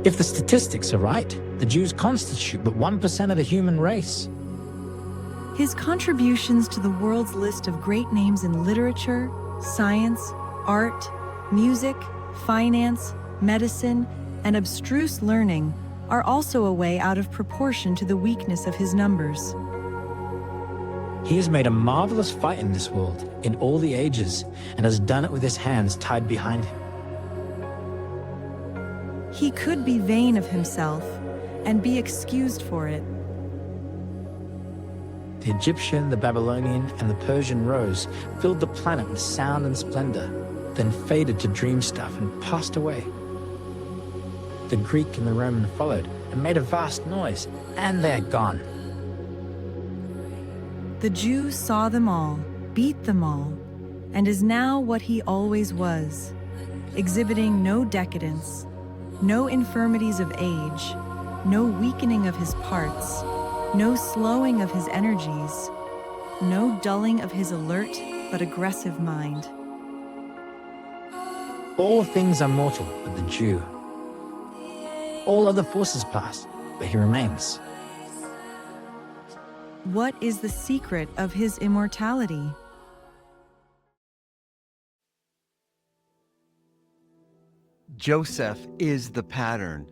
If the statistics are right, the Jews constitute but 1% of the human race. His contributions to the world's list of great names in literature, science, art, music, finance, medicine, and abstruse learning are also a way out of proportion to the weakness of his numbers. He has made a marvelous fight in this world, in all the ages, and has done it with his hands tied behind him. He could be vain of himself and be excused for it. The Egyptian, the Babylonian, and the Persian rose, filled the planet with sound and splendor, then faded to dream stuff and passed away. The Greek and the Roman followed and made a vast noise, and they are gone. The Jew saw them all, beat them all, and is now what he always was, exhibiting no decadence, no infirmities of age, no weakening of his parts, no slowing of his energies, no dulling of his alert but aggressive mind. All things are mortal but the Jew. All other forces pass, but he remains. What is the secret of his immortality? Joseph is the pattern.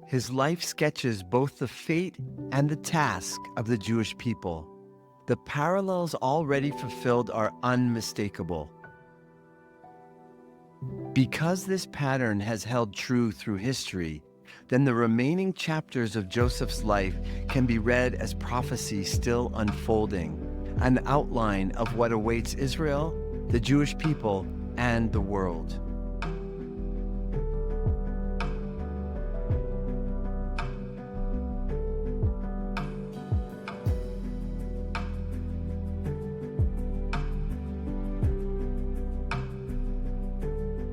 His life sketches both the fate and the task of the Jewish people. The parallels already fulfilled are unmistakable. Because this pattern has held true through history, then the remaining chapters of Joseph's life can be read as prophecy still unfolding, an outline of what awaits Israel, the Jewish people, and the world.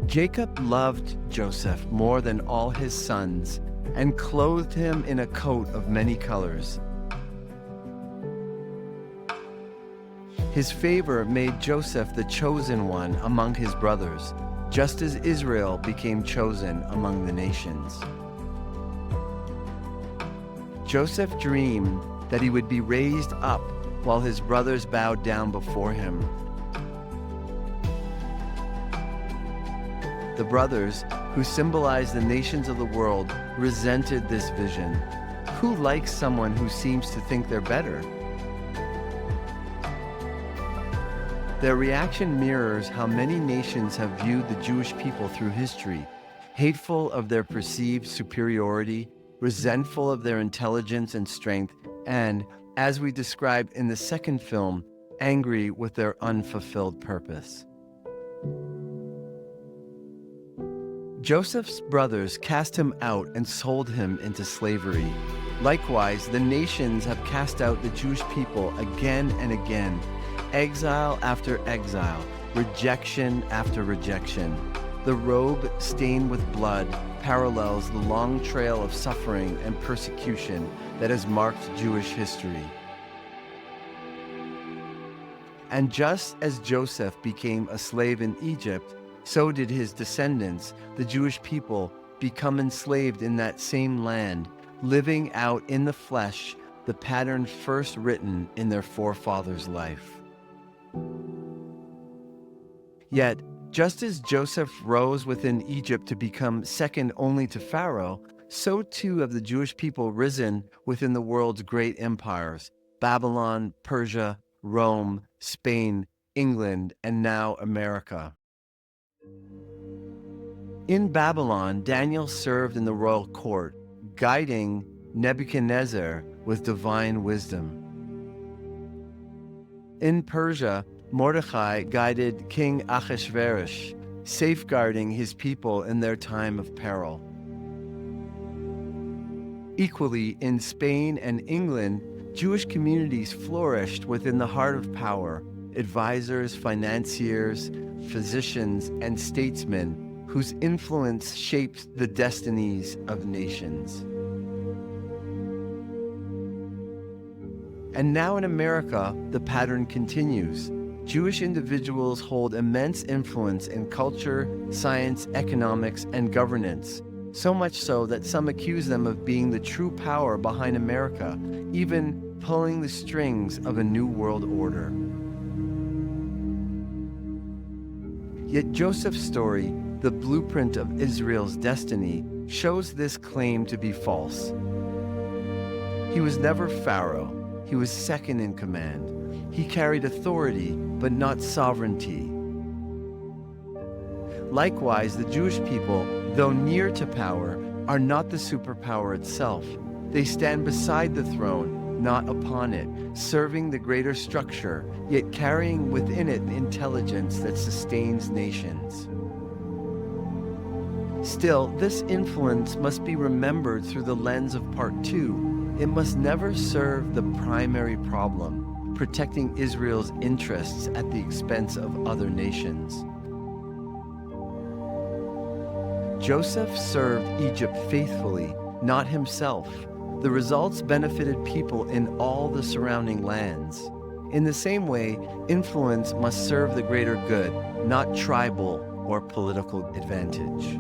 Jacob loved Joseph more than all his sons and clothed him in a coat of many colors. His favor made Joseph the chosen one among his brothers, just as Israel became chosen among the nations. Joseph dreamed that he would be raised up while his brothers bowed down before him. The brothers, who symbolized the nations of the world, resented this vision. Who likes someone who seems to think they're better? Their reaction mirrors how many nations have viewed the Jewish people through history, hateful of their perceived superiority, resentful of their intelligence and strength, and, as we described in the second film, angry with their unfulfilled purpose. Joseph's brothers cast him out and sold him into slavery. Likewise, the nations have cast out the Jewish people again and again, exile after exile, rejection after rejection. The robe stained with blood parallels the long trail of suffering and persecution that has marked Jewish history. And just as Joseph became a slave in Egypt, so did his descendants, the Jewish people, become enslaved in that same land, living out in the flesh the pattern first written in their forefathers' life. Yet, just as Joseph rose within Egypt to become second only to Pharaoh, so too have the Jewish people risen within the world's great empires: Babylon, Persia, Rome, Spain, England, and now America. In Babylon, Daniel served in the royal court, guiding Nebuchadnezzar with divine wisdom. In Persia, Mordecai guided King Ahasuerus, safeguarding his people in their time of peril. Equally, in Spain and England, Jewish communities flourished within the heart of power: advisors, financiers, physicians, and statesmen whose influence shaped the destinies of nations. And now in America, the pattern continues. Jewish individuals hold immense influence in culture, science, economics, and governance, So much so that some accuse them of being the true power behind America, even pulling the strings of a new world order. Yet Joseph's story, the blueprint of Israel's destiny, shows this claim to be false. He was never Pharaoh. He was second in command. He carried authority, but not sovereignty. Likewise, the Jewish people, though near to power, are not the superpower itself. They stand beside the throne, not upon it, serving the greater structure, yet carrying within it the intelligence that sustains nations. Still, this influence must be remembered through the lens of Part 2. It must never serve the primary problem, protecting Israel's interests at the expense of other nations. Joseph served Egypt faithfully, not himself. The results benefited people in all the surrounding lands. In the same way, influence must serve the greater good, not tribal or political advantage.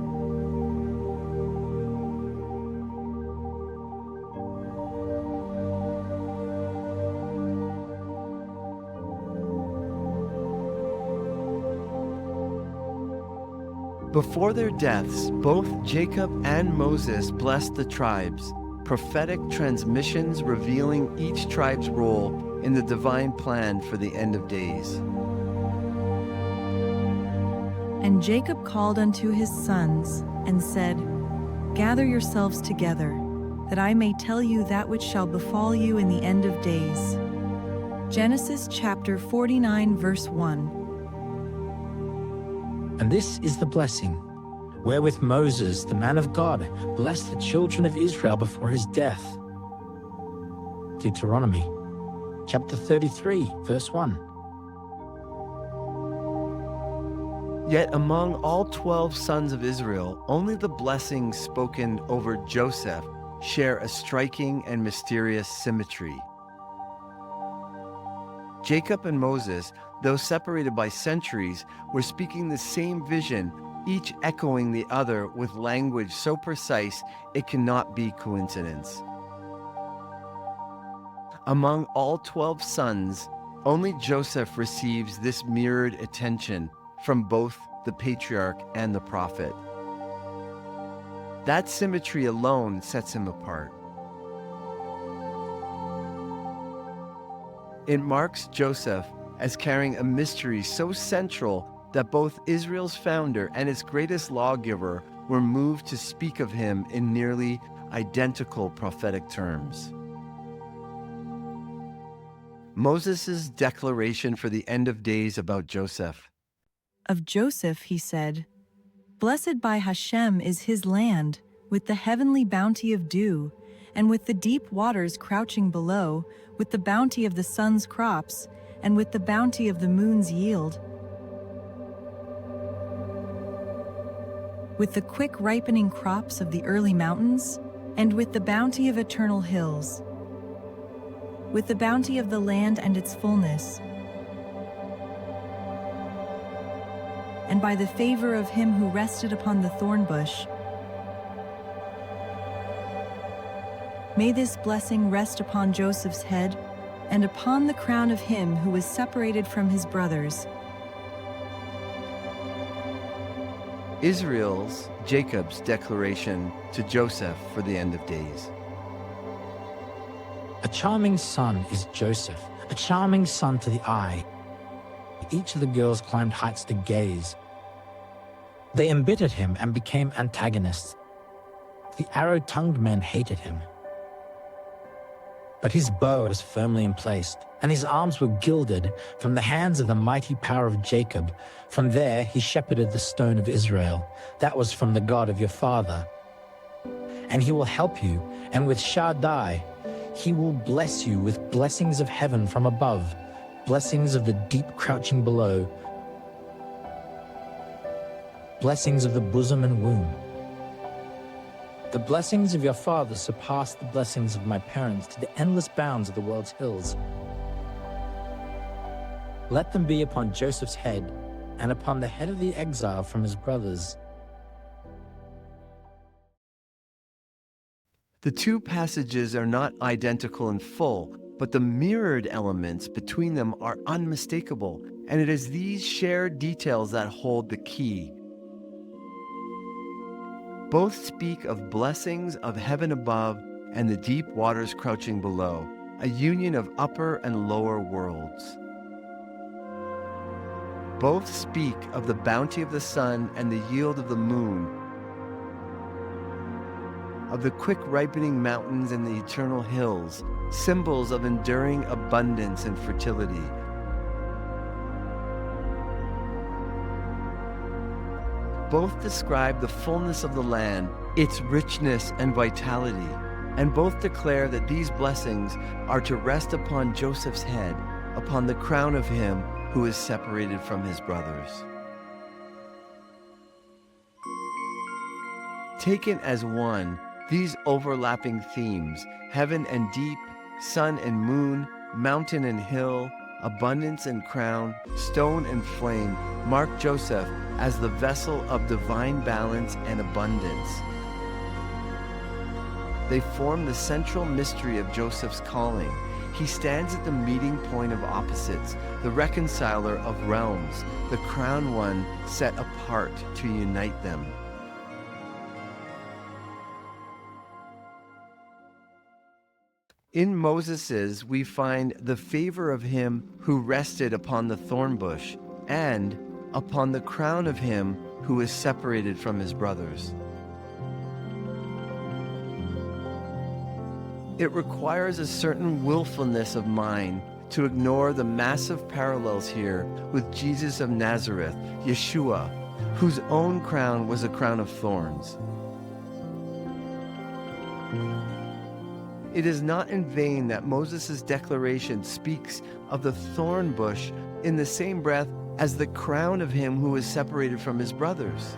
Before their deaths, both Jacob and Moses blessed the tribes, prophetic transmissions revealing each tribe's role in the divine plan for the end of days. And Jacob called unto his sons, and said, Gather yourselves together, that I may tell you that which shall befall you in the end of days. Genesis chapter 49, verse 1. And this is the blessing, wherewith Moses, the man of God, blessed the children of Israel before his death. Deuteronomy chapter 33, verse 1. Yet among all 12 sons of Israel, only the blessings spoken over Joseph share a striking and mysterious symmetry. Jacob and Moses, though separated by centuries, were speaking the same vision, each echoing the other with language so precise it cannot be coincidence. Among all 12 sons, only Joseph receives this mirrored attention from both the patriarch and the prophet. That symmetry alone sets him apart. It marks Joseph as carrying a mystery so central that both Israel's founder and its greatest lawgiver were moved to speak of him in nearly identical prophetic terms. Moses' declaration for the end of days about Joseph. Of Joseph he said, Blessed by Hashem is his land, with the heavenly bounty of dew, and with the deep waters crouching below, with the bounty of the sun's crops, and with the bounty of the moon's yield, with the quick ripening crops of the early mountains, and with the bounty of eternal hills, with the bounty of the land and its fullness, and by the favor of him who rested upon the thorn bush. May this blessing rest upon Joseph's head, and upon the crown of him who was separated from his brothers. Israel's, Jacob's declaration to Joseph for the end of days. A charming son is Joseph, a charming son to the eye. Each of the girls climbed heights to gaze. They embittered him and became antagonists. The arrow-tongued men hated him. But his bow was firmly emplaced, and his arms were gilded from the hands of the mighty power of Jacob. From there he shepherded the stone of Israel. That was from the God of your father. And he will help you, and with Shaddai, he will bless you with blessings of heaven from above, blessings of the deep crouching below, blessings of the bosom and womb. The blessings of your father surpass the blessings of my parents to the endless bounds of the world's hills. Let them be upon Joseph's head and upon the head of the exile from his brothers. The two passages are not identical in full, but the mirrored elements between them are unmistakable, and it is these shared details that hold the key. Both speak of blessings of heaven above and the deep waters crouching below, a union of upper and lower worlds. Both speak of the bounty of the sun and the yield of the moon, of the quick ripening mountains and the eternal hills, symbols of enduring abundance and fertility. Both describe the fullness of the land, its richness and vitality, and both declare that these blessings are to rest upon Joseph's head, upon the crown of him who is separated from his brothers. Taken as one, these overlapping themes, heaven and deep, sun and moon, mountain and hill, abundance and crown, stone and flame, mark Joseph as the vessel of divine balance and abundance. They form the central mystery of Joseph's calling. He stands at the meeting point of opposites, the reconciler of realms, the crowned one set apart to unite them. In Moses's, we find the favor of him who rested upon the thorn bush and upon the crown of him who is separated from his brothers. It requires a certain willfulness of mind to ignore the massive parallels here with Jesus of Nazareth, Yeshua, whose own crown was a crown of thorns. It is not in vain that Moses' declaration speaks of the thorn bush in the same breath as the crown of him who is separated from his brothers.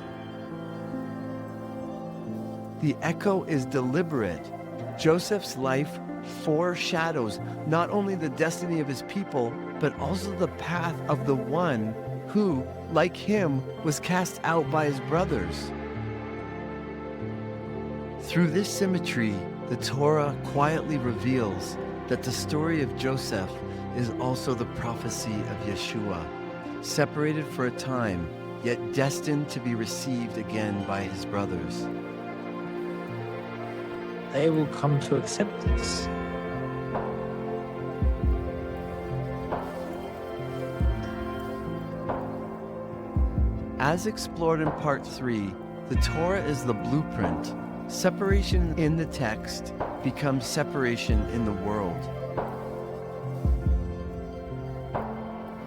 The echo is deliberate. Joseph's life foreshadows not only the destiny of his people, but also the path of the one who, like him, was cast out by his brothers. Through this symmetry, the Torah quietly reveals that the story of Joseph is also the prophecy of Yeshua, separated for a time, yet destined to be received again by his brothers. They will come to accept this. As explored in Part 3, the Torah is the blueprint. Separation in the text becomes separation in the world.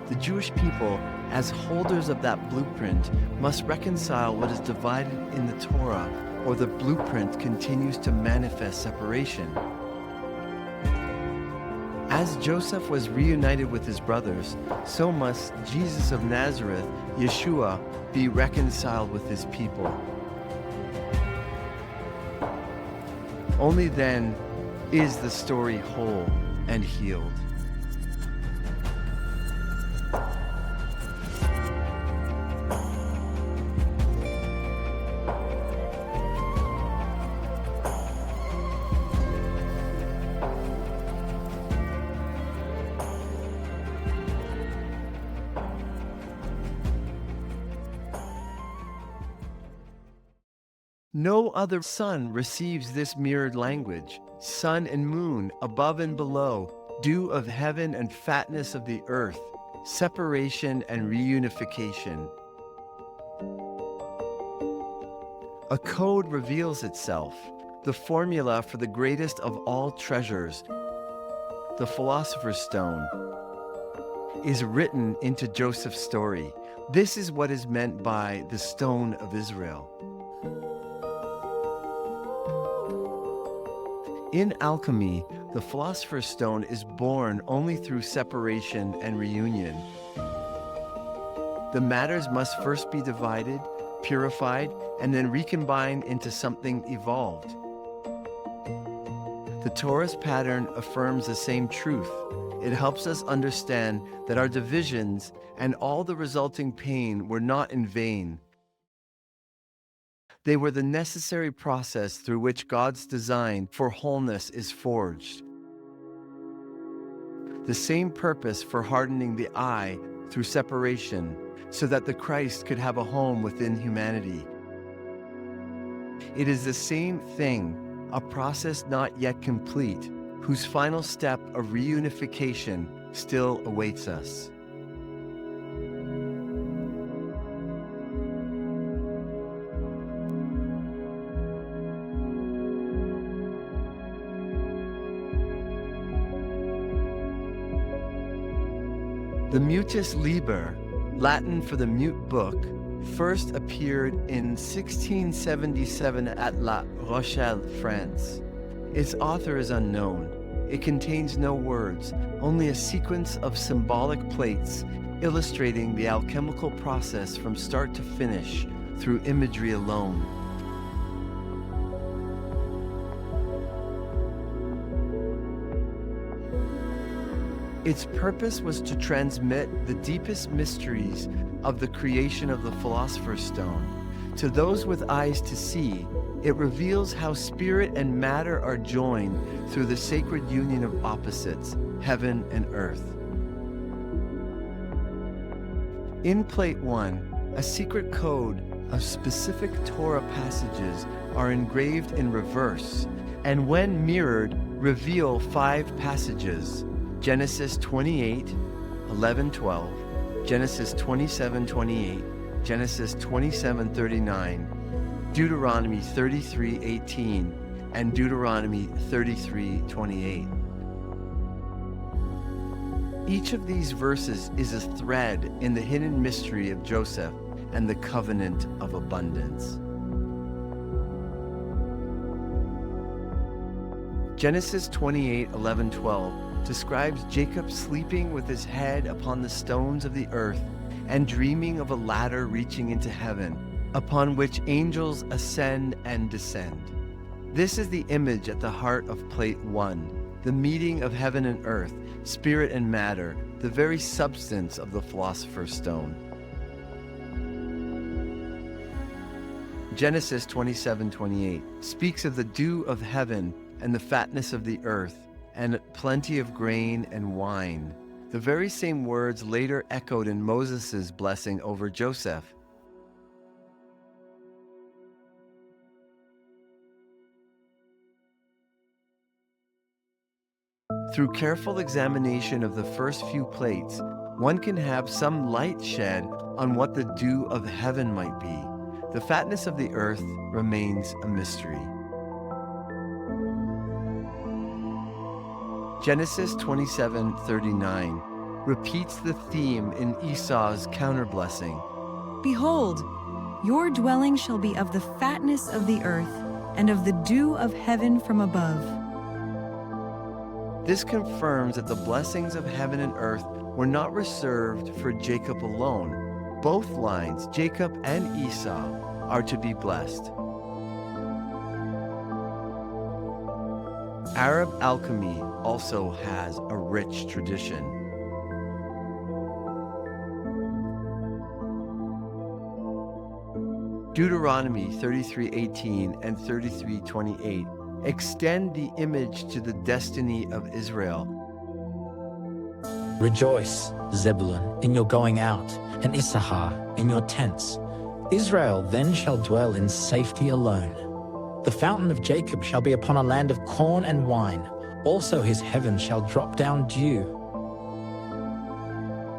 The Jewish people, as holders of that blueprint, must reconcile what is divided in the Torah, or the blueprint continues to manifest separation. As Joseph was reunited with his brothers, so must Jesus of Nazareth, Yeshua, be reconciled with his people. Only then is the story whole and healed. No other son receives this mirrored language. Sun and moon, above and below, dew of heaven and fatness of the earth, separation and reunification. A code reveals itself, the formula for the greatest of all treasures, the Philosopher's Stone, is written into Joseph's story. This is what is meant by the Stone of Israel. In alchemy, the Philosopher's Stone is born only through separation and reunion. The matters must first be divided, purified, and then recombined into something evolved. The Torah's pattern affirms the same truth. It helps us understand that our divisions and all the resulting pain were not in vain. They were the necessary process through which God's design for wholeness is forged. The same purpose for hardening the eye through separation, so that the Christ could have a home within humanity. It is the same thing, a process not yet complete, whose final step of reunification still awaits us. The Mutus Liber, Latin for the mute book, first appeared in 1677 at La Rochelle, France. Its author is unknown. It contains no words, only a sequence of symbolic plates illustrating the alchemical process from start to finish through imagery alone. Its purpose was to transmit the deepest mysteries of the creation of the Philosopher's Stone. To those with eyes to see, it reveals how spirit and matter are joined through the sacred union of opposites, heaven and earth. In Plate 1, a secret code of specific Torah passages are engraved in reverse, and when mirrored, reveal 5 passages: Genesis 28, 11, 12, Genesis 27, 28, Genesis 27, 39, Deuteronomy 33, 18, and Deuteronomy 33, 28. Each of these verses is a thread in the hidden mystery of Joseph and the covenant of abundance. Genesis 28, 11, 12 describes Jacob sleeping with his head upon the stones of the earth and dreaming of a ladder reaching into heaven, upon which angels ascend and descend. This is the image at the heart of Plate 1, the meeting of heaven and earth, spirit and matter, the very substance of the Philosopher's Stone. Genesis 27:28 speaks of the dew of heaven and the fatness of the earth, and plenty of grain and wine. The very same words later echoed in Moses' blessing over Joseph. Through careful examination of the first few plates, one can have some light shed on what the dew of heaven might be. The fatness of the earth remains a mystery. Genesis 27:39 repeats the theme in Esau's counter-blessing. Behold, your dwelling shall be of the fatness of the earth and of the dew of heaven from above. This confirms that the blessings of heaven and earth were not reserved for Jacob alone. Both lines, Jacob and Esau, are to be blessed. Arab alchemy also has a rich tradition. Deuteronomy 33:18 and 33:28 extend the image to the destiny of Israel. Rejoice, Zebulun, in your going out, and Issachar in your tents. Israel then shall dwell in safety alone. The fountain of Jacob shall be upon a land of corn and wine. Also his heaven shall drop down dew.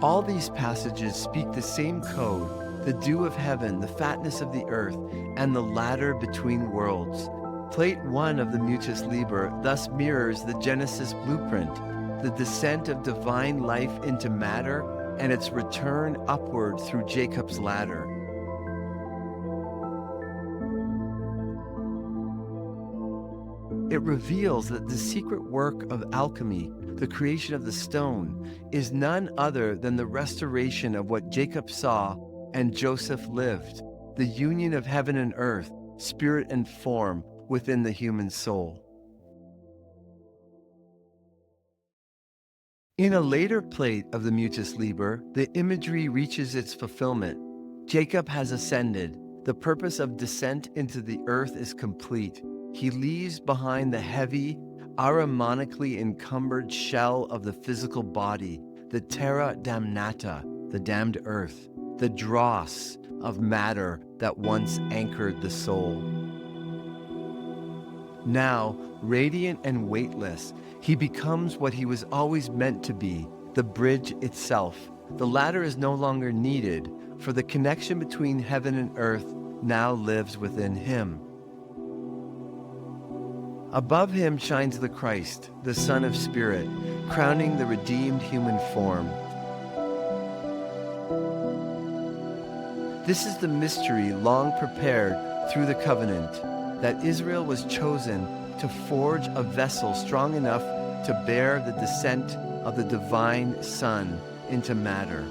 All these passages speak the same code: the dew of heaven, the fatness of the earth, and the ladder between worlds. Plate 1 of the Mutus Liber thus mirrors the Genesis blueprint, the descent of divine life into matter and its return upward through Jacob's ladder. It reveals that the secret work of alchemy, the creation of the stone, is none other than the restoration of what Jacob saw and Joseph lived, the union of heaven and earth, spirit and form within the human soul. In a later plate of the Mutus Liber, the imagery reaches its fulfillment. Jacob has ascended. the purpose of descent into the earth is complete. He leaves behind the heavy, aromatically encumbered shell of the physical body, the terra damnata, the damned earth, the dross of matter that once anchored the soul. Now, radiant and weightless, he becomes what he was always meant to be, the bridge itself. The latter is no longer needed, for the connection between heaven and earth now lives within him. Above him shines the Christ, the Son of Spirit, crowning the redeemed human form. This is the mystery long prepared through the covenant, that Israel was chosen to forge a vessel strong enough to bear the descent of the divine Son into matter.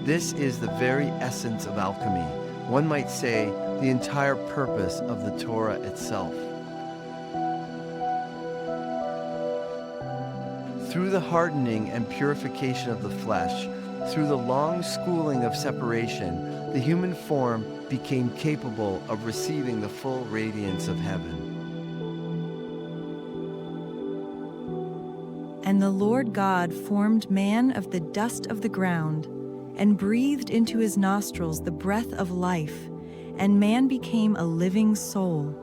This is the very essence of alchemy, one might say the entire purpose of the Torah itself. Through the hardening and purification of the flesh, through the long schooling of separation, the human form became capable of receiving the full radiance of heaven. And the Lord God formed man of the dust of the ground, and breathed into his nostrils the breath of life, and man became a living soul.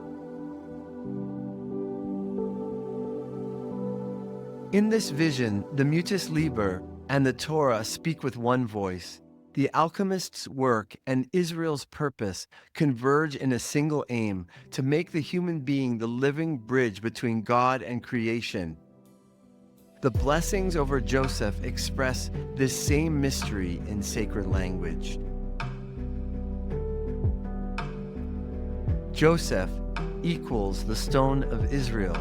In this vision, the Mutus Liber and the Torah speak with one voice. The alchemist's work and Israel's purpose converge in a single aim: to make the human being the living bridge between God and creation. The blessings over Joseph express this same mystery in sacred language. Joseph equals the stone of Israel,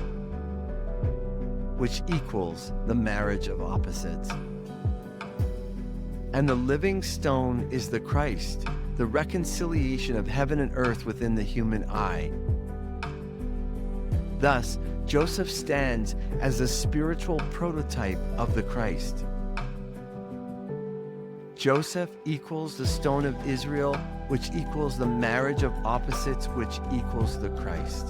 which equals the marriage of opposites. And the living stone is the Christ, the reconciliation of heaven and earth within the human eye. Thus, Joseph stands as a spiritual prototype of the Christ. Joseph equals the stone of Israel, which equals the marriage of opposites, which equals the Christ.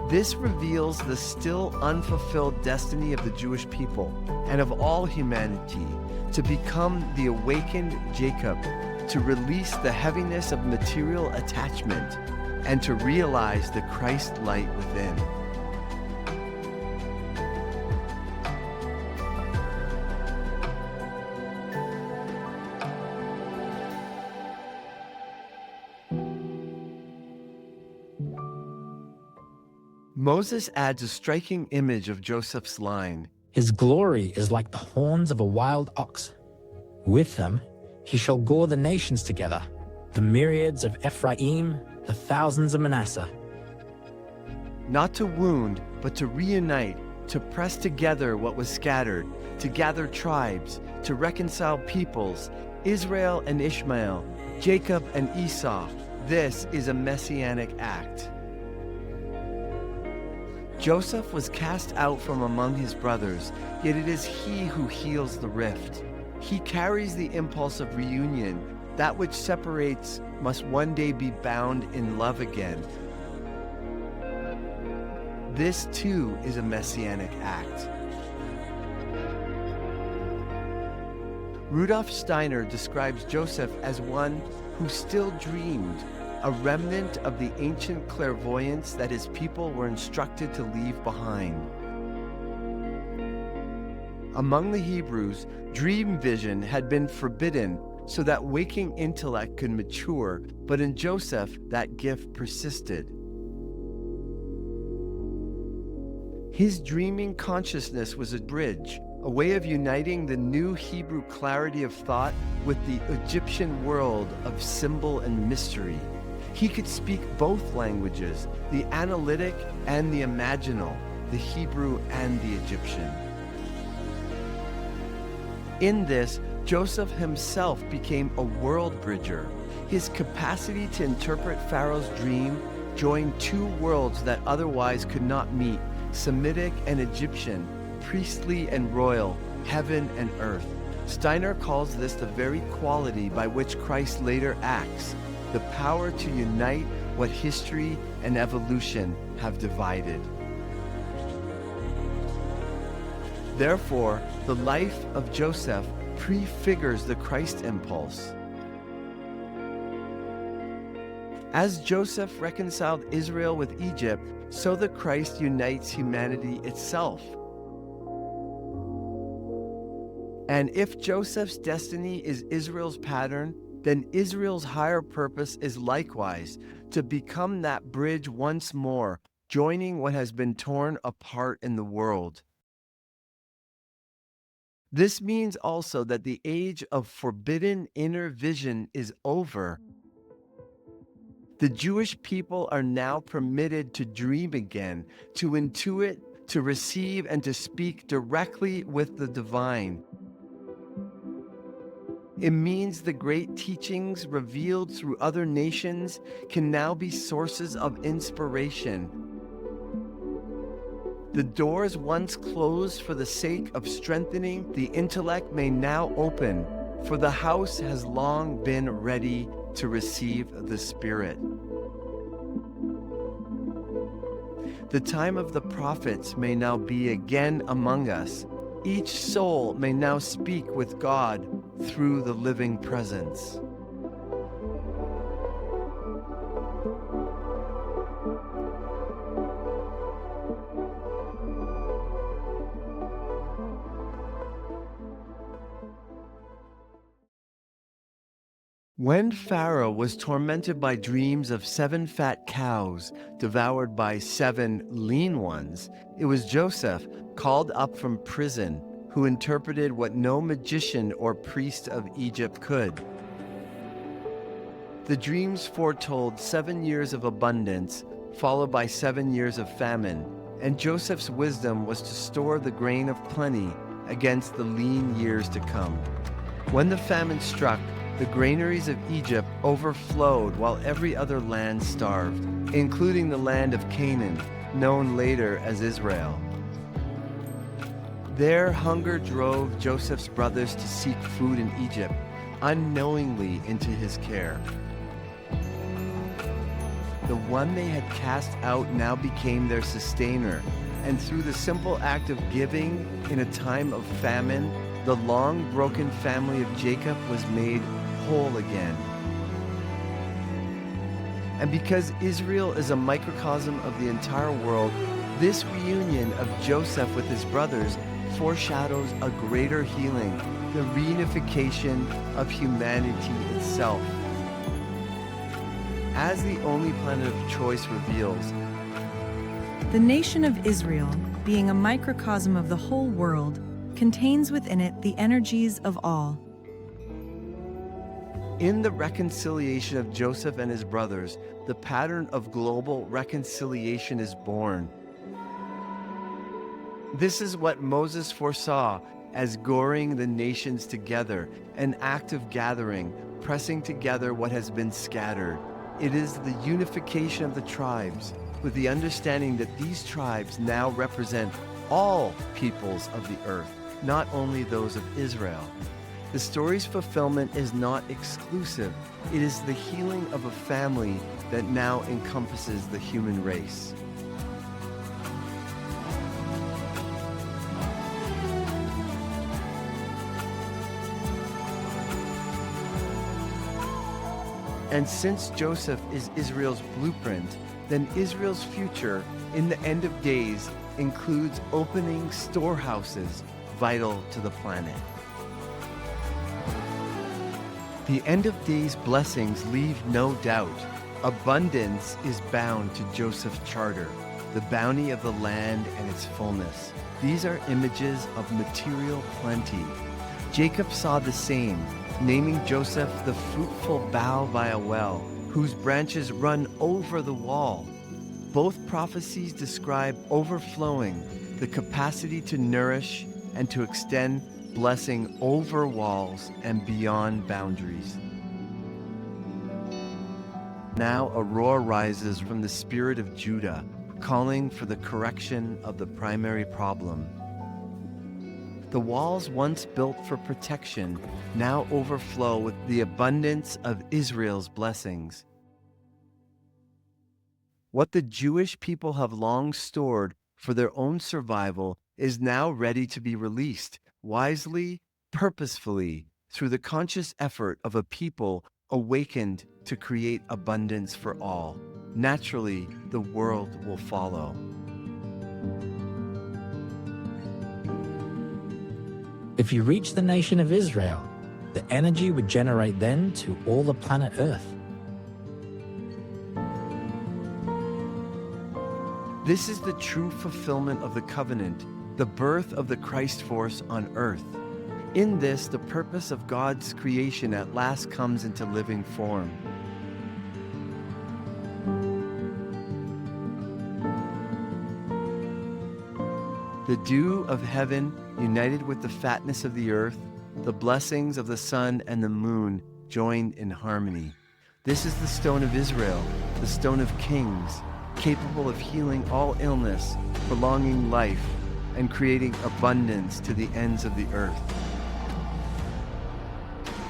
This reveals the still unfulfilled destiny of the Jewish people and of all humanity to become the awakened Jacob, to release the heaviness of material attachment and to realize the Christ light within. Moses adds a striking image of Joseph's line. His glory is like the horns of a wild ox. With them he shall gore the nations together, the myriads of Ephraim, the thousands of Manasseh. Not to wound, but to reunite, to press together what was scattered, to gather tribes, to reconcile peoples, Israel and Ishmael, Jacob and Esau. This is a messianic act. Joseph was cast out from among his brothers, yet it is he who heals the rift. He carries the impulse of reunion. That which separates must one day be bound in love again. This too is a messianic act. Rudolf Steiner describes Joseph as one who still dreamed, a remnant of the ancient clairvoyance that his people were instructed to leave behind. Among the Hebrews, dream vision had been forbidden so that waking intellect could mature, but in Joseph, that gift persisted. His dreaming consciousness was a bridge, a way of uniting the new Hebrew clarity of thought with the Egyptian world of symbol and mystery. He could speak both languages, the analytic and the imaginal, the Hebrew and the Egyptian. In this, Joseph himself became a world bridger. His capacity to interpret Pharaoh's dream joined two worlds that otherwise could not meet, Semitic and Egyptian, priestly and royal, heaven and earth. Steiner calls this the very quality by which Christ later acts, the power to unite what history and evolution have divided. Therefore, the life of Joseph prefigures the Christ impulse. As Joseph reconciled Israel with Egypt, so the Christ unites humanity itself. And if Joseph's destiny is Israel's pattern, then Israel's higher purpose is likewise to become that bridge once more, joining what has been torn apart in the world. This means also that the age of forbidden inner vision is over. The Jewish people are now permitted to dream again, to intuit, to receive, and to speak directly with the divine. It means the great teachings revealed through other nations can now be sources of inspiration. The doors once closed for the sake of strengthening the intellect may now open, for the house has long been ready to receive the Spirit. The time of the prophets may now be again among us. Each soul may now speak with God through the living presence. When Pharaoh was tormented by dreams of 7 fat cows devoured by 7 lean ones, it was Joseph, called up from prison, who interpreted what no magician or priest of Egypt could. The dreams foretold 7 years of abundance, followed by 7 years of famine, and Joseph's wisdom was to store the grain of plenty against the lean years to come. When the famine struck, the granaries of Egypt overflowed while every other land starved, including the land of Canaan, known later as Israel. There, hunger drove Joseph's brothers to seek food in Egypt, unknowingly into his care. The one they had cast out now became their sustainer, and through the simple act of giving in a time of famine, the long broken family of Jacob was made whole again. And because Israel is a microcosm of the entire world, this reunion of Joseph with his brothers foreshadows a greater healing, the reunification of humanity itself. As the only planet of choice reveals, The nation of Israel, being a microcosm of the whole world, contains within it the energies of all. in the reconciliation of Joseph and his brothers, the pattern of global reconciliation is born. This is what Moses foresaw as goring the nations together, an act of gathering, pressing together what has been scattered. It is the unification of the tribes, with the understanding that these tribes now represent all peoples of the earth, not only those of Israel. The story's fulfillment is not exclusive. It is the healing of a family that now encompasses the human race. And since Joseph is Israel's blueprint, then Israel's future in the end of days includes opening storehouses vital to the planet. The end of days blessings leave no doubt. Abundance is bound to Joseph's charter, the bounty of the land and its fullness. These are images of material plenty. Jacob saw the same, naming Joseph the fruitful bough by a well, whose branches run over the wall. Both prophecies describe overflowing, the capacity to nourish and to extend blessing over walls and beyond boundaries. Now a roar rises from the spirit of Judah, calling for the correction of the primary problem. The walls once built for protection now overflow with the abundance of Israel's blessings. What the Jewish people have long stored for their own survival is now ready to be released, wisely, purposefully, through the conscious effort of a people awakened to create abundance for all. Naturally, the world will follow. If you reach the nation of Israel, the energy would generate then to all the planet Earth. This is the true fulfillment of the covenant, the birth of the Christ force on earth. In this, the purpose of God's creation at last comes into living form. The dew of heaven united with the fatness of the earth, the blessings of the sun and the moon joined in harmony. This is the stone of Israel, the stone of kings, capable of healing all illness, prolonging life, and creating abundance to the ends of the earth.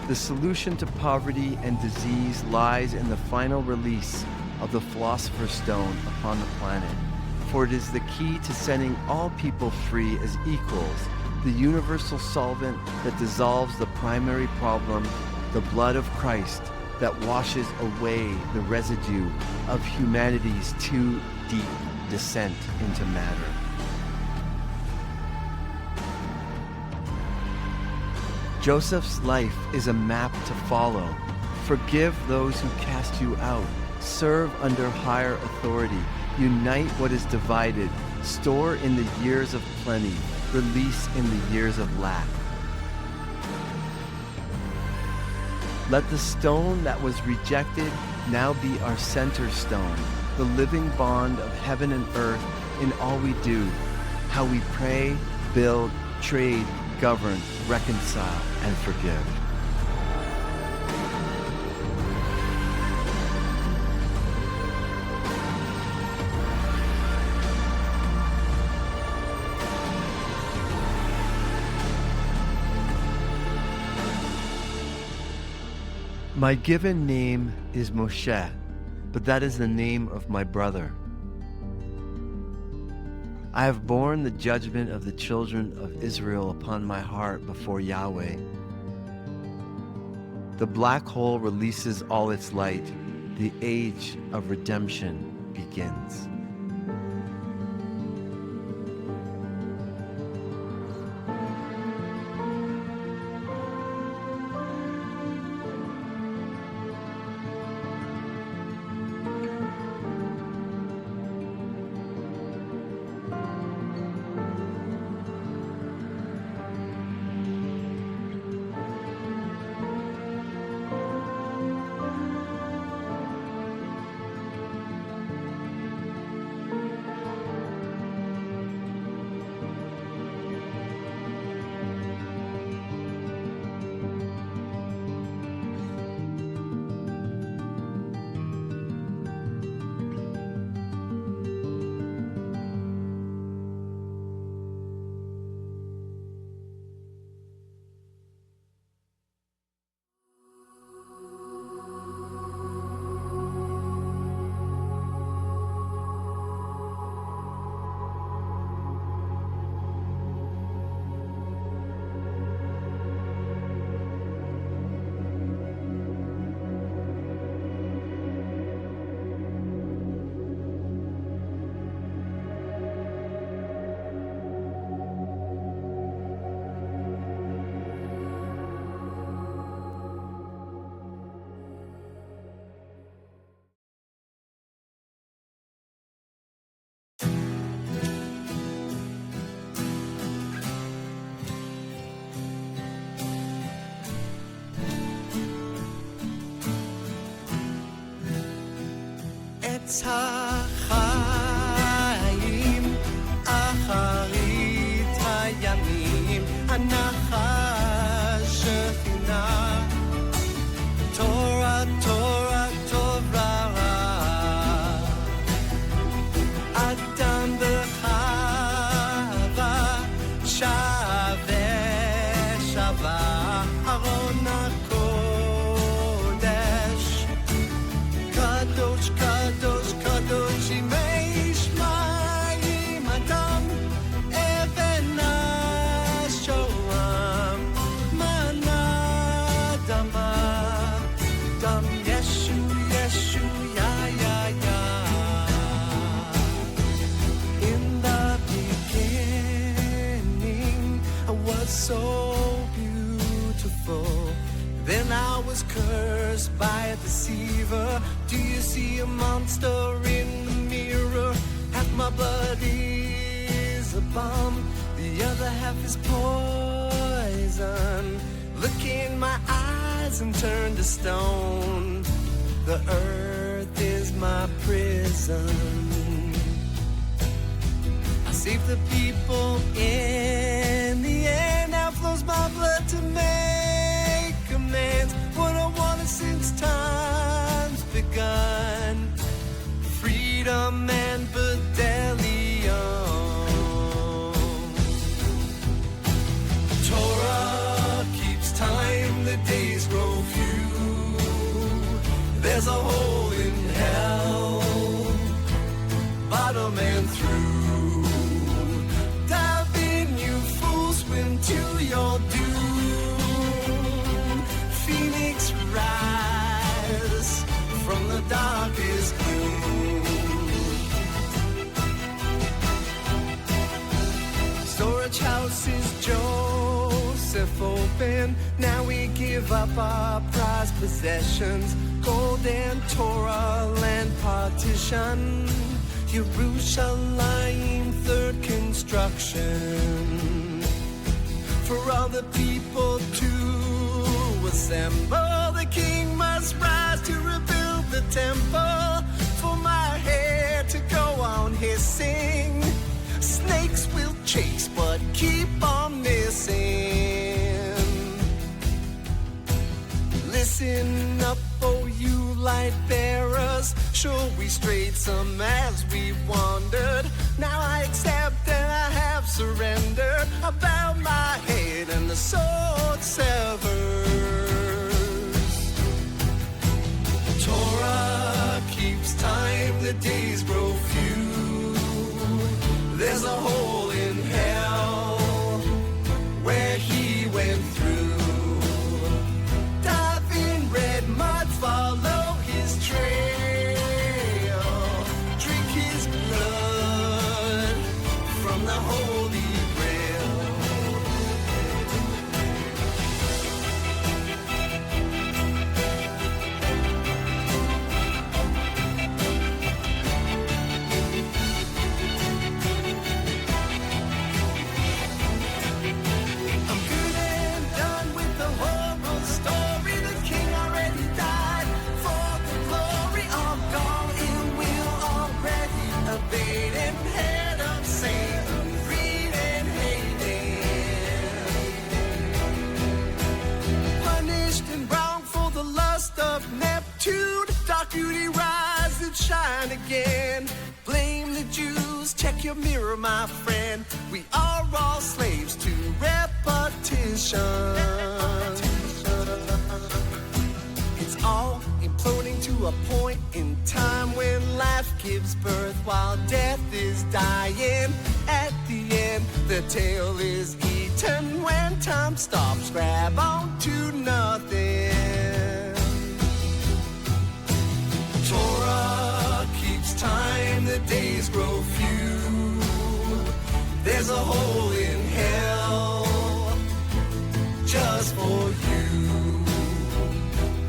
The solution to poverty and disease lies in the final release of the Philosopher's stone upon the planet, for it is the key to setting all people free as equals, the universal solvent that dissolves the primary problem, the blood of Christ, that washes away the residue of humanity's too deep descent into matter. Joseph's life is a map to follow. Forgive those who cast you out. Serve under higher authority. Unite what is divided. Store in the years of plenty. Release in the years of lack. Let the stone that was rejected now be our center stone, the living bond of heaven and earth in all we do, how we pray, build, trade, govern, reconcile, and forgive. My given name is Moshe, but that is the name of my brother. I have borne the judgment of the children of Israel upon my heart before Yahweh. The black hole releases all its light. The age of redemption begins. עץ החיים, אחרית הימים, הנחש שכינה, תורה, תורה, טוב רע, אדם וחווה, שווה so beautiful. Then I was cursed by a deceiver. Do you see a monster in the mirror? Half my blood is a bomb, the other half is poison. Look in my eyes and turn to stone. The earth is my prison. I save the people in the end. Now flows my blood to make amends. What I wanted since time's begun. Freedom and Bedelium. Torah keeps time, the days grow few. There's a hole in hell, bottom and through. Dive in, you fools, swim to your doom. Phoenix rise from the darkest gloom. Storage houses Joseph open. Now we give up our prized possessions. Gold and Torah land partition. Jerusalem third construction. For all the people to assemble, the king must rise to rebuild the temple. For my hair to go on hissing. Snakes will chase but keep on missing. Listen up, oh you light bearers, sure we strayed some as we wandered. Now I accept and I have surrendered. I bow my head and the sword severs. Torah keeps time, the days grow few. There's a hole in hell where he went through. Dive in red mud, follow his trail. Drink his blood from the Holy Grail. I'm good and done with the horrible story. The king already died for the glory of God. It will already abate and head of Satan, greed and hating. Punished and bound for the lust of Neptune. Dark beauty rise and shine again. Blame the Jews, check your mirror, my friend. We are all slaves to repetition. It's all imploding to a point in time when life gives birth while death is dying. At the end, the tail is eaten. When time stops, grab on to nothing. Torah keeps time, the days grow few. There's a hole in hell just for you.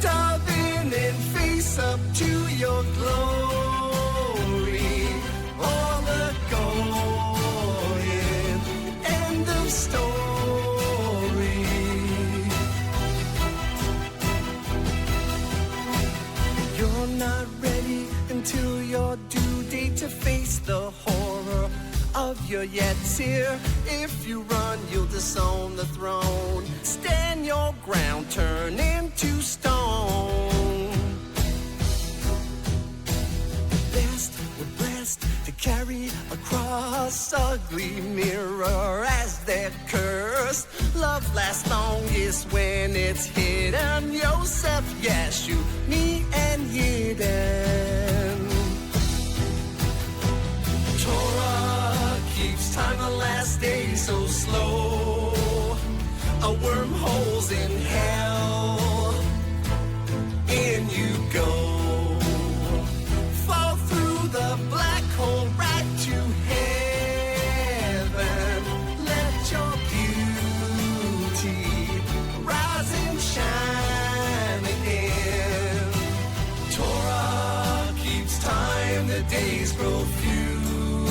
Dive in and face up to your glory. All the going, end of story. You're not ready until your due date to face the horror of your Yetzir. If you run, you'll disown the throne. Stand your ground, turn into stone. Best, we're blessed to carry a cross, ugly mirror as they're cursed. Love lasts longest when it's hidden. Yosef, Yeshu, me and Yidden. Torah keeps time, the last day so slow. A wormhole's in hell. In you go. Fall through the black hole right to heaven. Let your beauty the days grow few,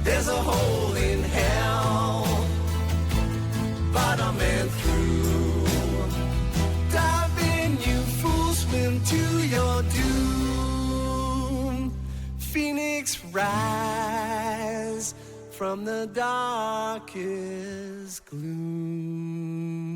there's a hole in hell, bottom and through. Dive in, you fools, swim to your doom. Phoenix, rise from the darkest gloom.